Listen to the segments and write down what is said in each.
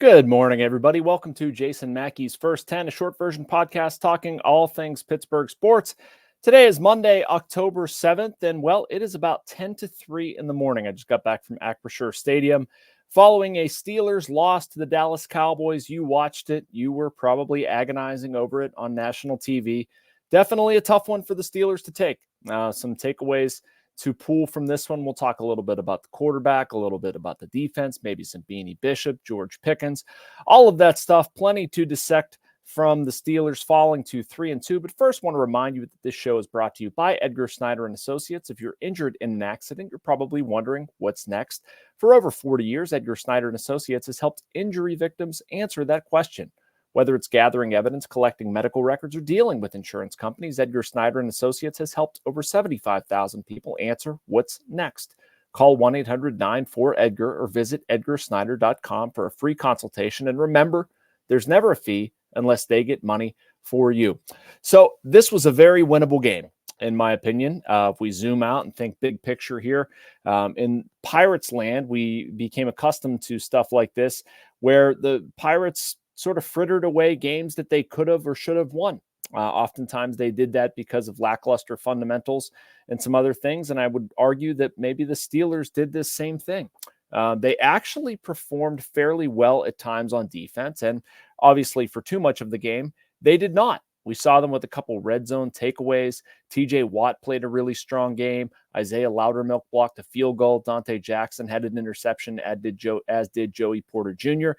Good morning, everybody. Welcome to Jason Mackey's First 10, a short version podcast talking all things Pittsburgh sports. Today is Monday, October 7th, and well, it is about 10 to 3 in the morning. I just got back from Acrisure Stadium following a Steelers loss to the Dallas Cowboys. You watched it. You were probably agonizing over it on national TV. Definitely a tough one for the Steelers to take. Some takeaways to pull from this one. We'll talk a little bit about the quarterback, a little bit about the defense, maybe some Beanie Bishop, George Pickens, all of that stuff. Plenty to dissect from the Steelers falling to 3-2. But first, I want to remind you that this show is brought to you by Edgar Snyder Associates. If you're injured in an accident, you're probably wondering what's next. For over 40 years, Edgar Snyder Associates has helped injury victims answer that question. Whether it's gathering evidence, collecting medical records, or dealing with insurance companies, Edgar Snyder Associates has helped over 75,000 people answer what's next. Call 1-800-94-EDGAR or visit edgarsnyder.com for a free consultation. And remember, there's never a fee unless they get money for you. So this was a very winnable game, in my opinion. If we zoom out and think big picture here, in Pirates land, we became accustomed to stuff like this, where the Pirates sort of frittered away games that they could have or should have won. Oftentimes they did that because of lackluster fundamentals and some other things. And I would argue that maybe the Steelers did this same thing. They actually performed fairly well at times on defense. And obviously for too much of the game, they did not. We saw them with a couple red zone takeaways. TJ Watt played a really strong game. Isaiah Loudermilk blocked a field goal. Dante Jackson had an interception, as did Joey Porter Jr.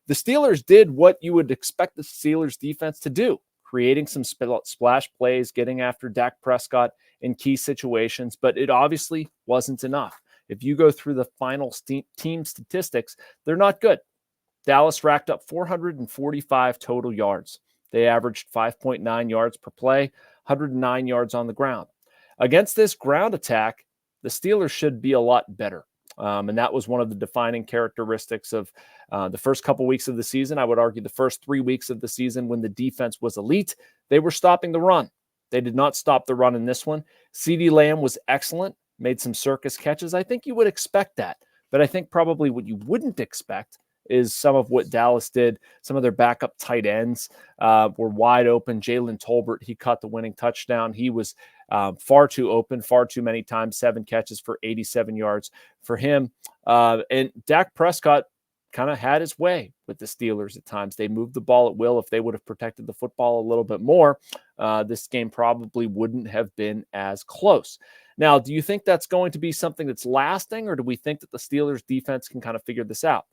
The Steelers did what you would expect the Steelers defense to do, creating some splash plays, getting after Dak Prescott in key situations, but it obviously wasn't enough. If you go through the final team statistics, they're not good. Dallas racked up 445 total yards. They averaged 5.9 yards per play, 109 yards on the ground. Against this ground attack, the Steelers should be a lot better. And that was one of the defining characteristics of the first couple weeks of the season. I would argue the first 3 weeks of the season when the defense was elite, they were stopping the run. They did not stop the run in this one. CeeDee Lamb was excellent, made some circus catches. I think you would expect that. But I think probably what you wouldn't expect is some of what Dallas did. Some of their backup tight ends were wide open. Jalen Tolbert, he caught the winning touchdown. He was far too open, far too many times, 7 catches for 87 yards for him. And Dak Prescott kind of had his way with the Steelers at times. They moved the ball at will. If they would have protected the football a little bit more, this game probably wouldn't have been as close. Now, do you think that's going to be something that's lasting, or do we think that the Steelers defense can kind of figure this out?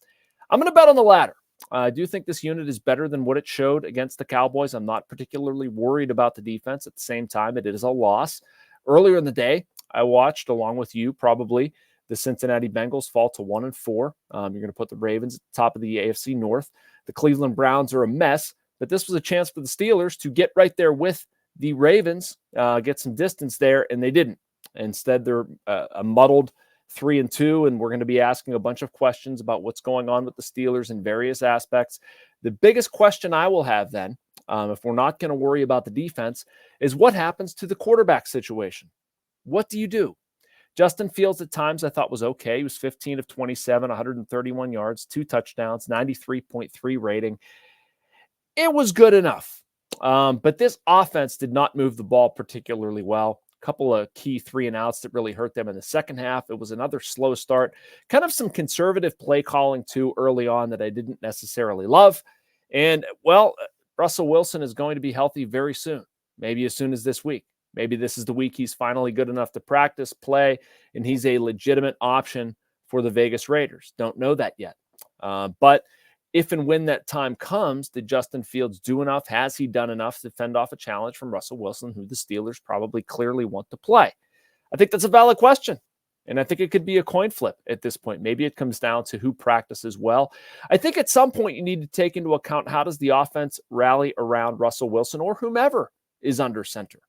I'm going to bet on the latter. I do think this unit is better than what it showed against the Cowboys. I'm not particularly worried about the defense. At the same time, it is a loss. Earlier in the day, I watched, along with you, probably the Cincinnati Bengals fall to 1-4. You're going to put the Ravens at the top of the AFC North. The Cleveland Browns are a mess, but this was a chance for the Steelers to get right there with the Ravens, get some distance there, and they didn't. Instead, they're a muddled 3-2, and we're going to be asking a bunch of questions about what's going on with the Steelers in various aspects. The biggest question I will have then, if we're not going to worry about the defense, is what happens to the quarterback situation? What do you do? Justin Fields at times I thought was okay. He was 15 of 27, 131 yards, 2 touchdowns, 93.3 rating. It was good enough. But this offense did not move the ball particularly well. Couple of key 3-and-outs that really hurt them in the second half. It was another slow start. Kind of some conservative play calling too early on that I didn't necessarily love. And, well, Russell Wilson is going to be healthy very soon, maybe as soon as this week. Maybe this is the week he's finally good enough to practice, play, and he's a legitimate option for the Vegas Raiders. Don't know that yet. But if and when that time comes, did Justin Fields do enough? Has he done enough to fend off a challenge from Russell Wilson, who the Steelers probably clearly want to play? I think that's a valid question. And I think it could be a coin flip at this point. Maybe it comes down to who practices well. I think at some point you need to take into account how does the offense rally around Russell Wilson or whomever is under center.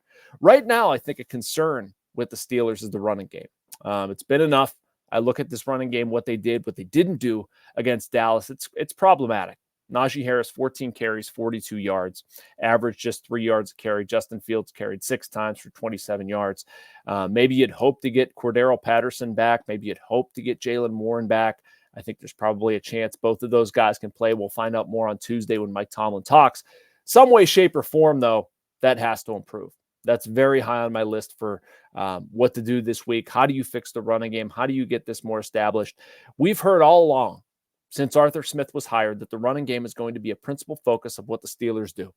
Right now, I think a concern with the Steelers is the running game. It's been enough. I look at this running game, what they did, what they didn't do against Dallas. It's problematic. Najee Harris, 14 carries, 42 yards, averaged just 3 yards a carry. Justin Fields carried 6 times for 27 yards. Maybe you'd hope to get Cordero Patterson back. Maybe you'd hope to get Jalen Warren back. I think there's probably a chance both of those guys can play. We'll find out more on Tuesday when Mike Tomlin talks. Some way, shape, or form, though, that has to improve. That's very high on my list for what to do this week. How do you fix the running game? How do you get this more established? We've heard all along since Arthur Smith was hired that the running game is going to be a principal focus of what the Steelers do.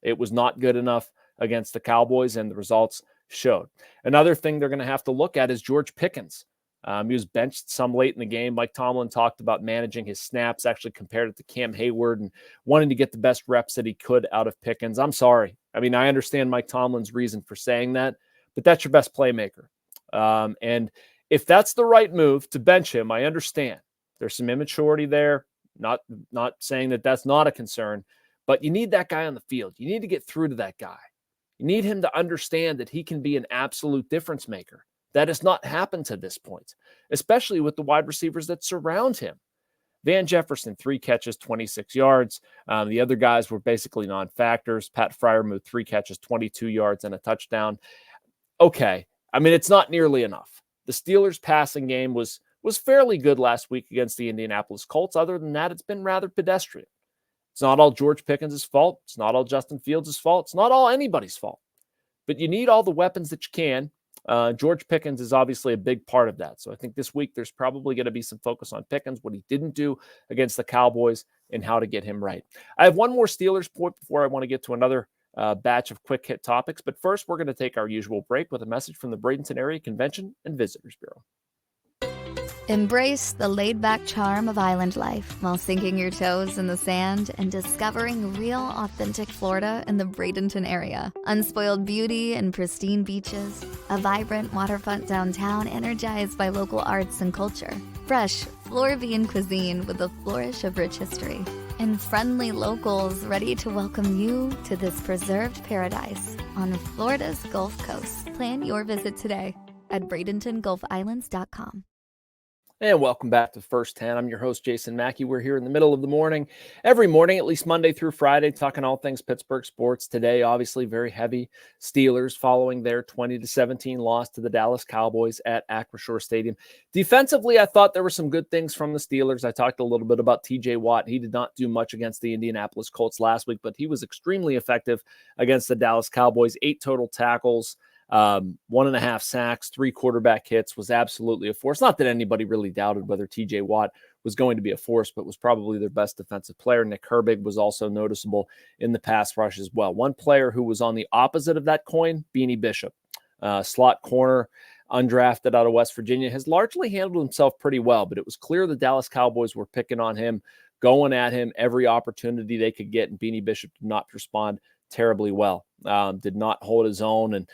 It was not good enough against the Cowboys, and the results showed. Another thing they're going to have to look at is George Pickens. He was benched some late in the game. Mike Tomlin talked about managing his snaps, actually compared it to Cam Hayward and wanting to get the best reps that he could out of Pickens. I'm sorry. I mean, I understand Mike Tomlin's reason for saying that, but that's your best playmaker. And if that's the right move to bench him, I understand. There's some immaturity there. Not saying that that's not a concern, but you need that guy on the field. You need to get through to that guy. You need him to understand that he can be an absolute difference maker. That has not happened to this point, especially with the wide receivers that surround him. Van Jefferson, 3 catches, 26 yards. The other guys were basically non-factors. Pat Freiermuth, 3 catches, 22 yards, and a touchdown. Okay. I mean, it's not nearly enough. The Steelers' passing game was fairly good last week against the Indianapolis Colts. Other than that, it's been rather pedestrian. It's not all George Pickens' fault. It's not all Justin Fields' fault. It's not all anybody's fault. But you need all the weapons that you can. George Pickens is obviously a big part of that. So I think this week there's probably going to be some focus on Pickens, what he didn't do against the Cowboys, and how to get him right. I have one more Steelers point before I want to get to another batch of quick hit topics. But first, we're going to take our usual break with a message from the Bradenton Area Convention and Visitors Bureau. Embrace the laid-back charm of island life while sinking your toes in the sand and discovering real, authentic Florida in the Bradenton area. Unspoiled beauty and pristine beaches, a vibrant waterfront downtown energized by local arts and culture, fresh Floridian cuisine with a flourish of rich history, and friendly locals ready to welcome you to this preserved paradise on Florida's Gulf Coast. Plan your visit today at BradentonGulfIslands.com. And welcome back to First 10. I'm your host, Jason Mackey. We're here in the middle of the morning, every morning, at least Monday through Friday, talking all things Pittsburgh sports. Today, obviously, very heavy Steelers following their 20-17 loss to the Dallas Cowboys at Acrisure Stadium. Defensively, I thought there were some good things from the Steelers. I talked a little bit about TJ Watt. He did not do much against the Indianapolis Colts last week, but he was extremely effective against the Dallas Cowboys. 8 total tackles. 1.5 sacks, 3 quarterback hits, was absolutely a force. Not that anybody really doubted whether TJ Watt was going to be a force, but was probably their best defensive player. Nick Herbig was also noticeable in the pass rush as well. One player who was on the opposite of that coin, Beanie Bishop, slot corner, undrafted out of West Virginia, has largely handled himself pretty well, but it was clear the Dallas Cowboys were picking on him, going at him every opportunity they could get, and Beanie Bishop did not respond terribly well, did not hold his own, and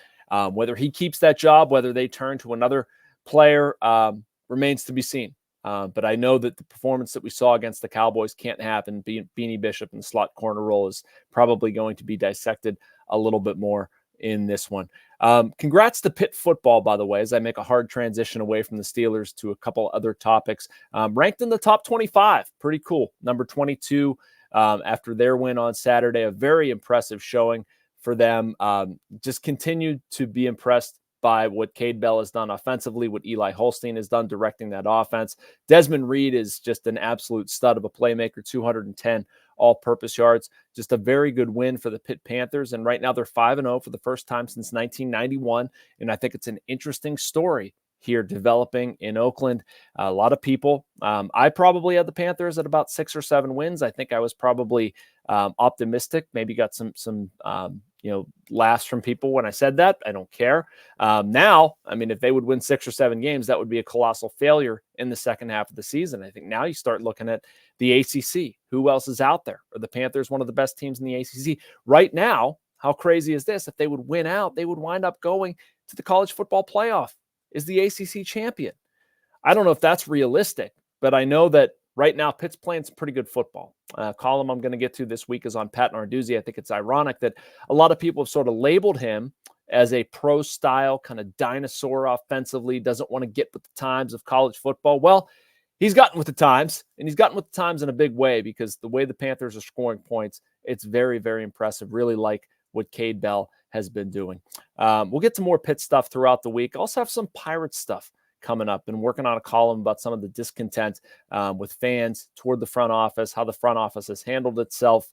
whether he keeps that job, whether they turn to another player, remains to be seen. But I know that the performance that we saw against the Cowboys can't happen. Beanie Bishop in the slot corner role is probably going to be dissected a little bit more in this one. Congrats to Pitt football, by the way, as I make a hard transition away from the Steelers to a couple other topics. Ranked in the top 25. Pretty cool. Number 22 after their win on Saturday. A very impressive showing for them. Just continue to be impressed by what Cade Bell has done offensively, what Eli Holstein has done directing that offense. Desmond Reed is just an absolute stud of a playmaker, 210 all-purpose yards. Just a very good win for the Pitt Panthers, and right now they're 5-0 for the first time since 1991, and I think it's an interesting story here developing in Oakland. A lot of people, I probably had the Panthers at about 6 or 7 wins. I think I was probably optimistic, maybe got some laughs from people when I said that. I don't care. Now, I mean, if they would win 6 or 7 games, that would be a colossal failure in the second half of the season. I think now you start looking at the ACC. Who else is out there? Are the Panthers one of the best teams in the ACC? Right now, how crazy is this? If they would win out, they would wind up going to the college football playoff. Is the ACC champion? I don't know if that's realistic, but I know that right now Pitt's playing some pretty good football. Column I'm going to get to this week is on Pat Narduzzi. I think it's ironic that a lot of people have sort of labeled him as a pro-style kind of dinosaur offensively, doesn't want to get with the times of college football. Well, he's gotten with the times, and he's gotten with the times in a big way, because the way the Panthers are scoring points, it's very, very impressive. Really like what Cade Bell has been doing. We'll get to more Pitt stuff throughout the week. Also have some Pirates stuff coming up. Been working on a column about some of the discontent with fans toward the front office, how the front office has handled itself.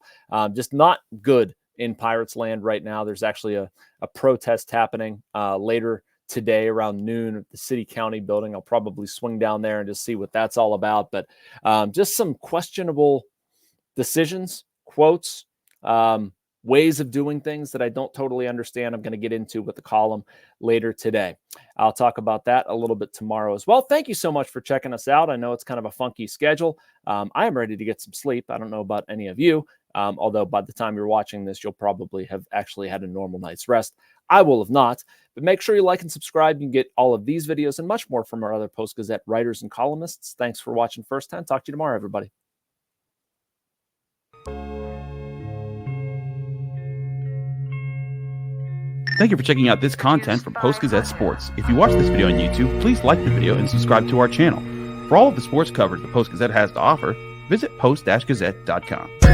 Just not good in Pirates land right now. There's actually a protest happening later today around noon at the city county building. I'll probably swing down there and just see what that's all about. But just some questionable decisions, quotes, ways of doing things that I don't totally understand. I'm going to get into with the column later today. I'll talk about that a little bit tomorrow as well. Thank you so much for checking us out. I know it's kind of a funky schedule. I am ready to get some sleep. I don't know about any of you, although by the time you're watching this, you'll probably have actually had a normal night's rest. I will have not, but make sure you like and subscribe. You can get all of these videos and much more from our other Post-Gazette writers and columnists. Thanks for watching First 10. Talk to you tomorrow, everybody. Thank you for checking out this content from Post-Gazette Sports. If you watch this video on YouTube, please like the video and subscribe to our channel. For all of the sports coverage the Post-Gazette has to offer, visit post-gazette.com.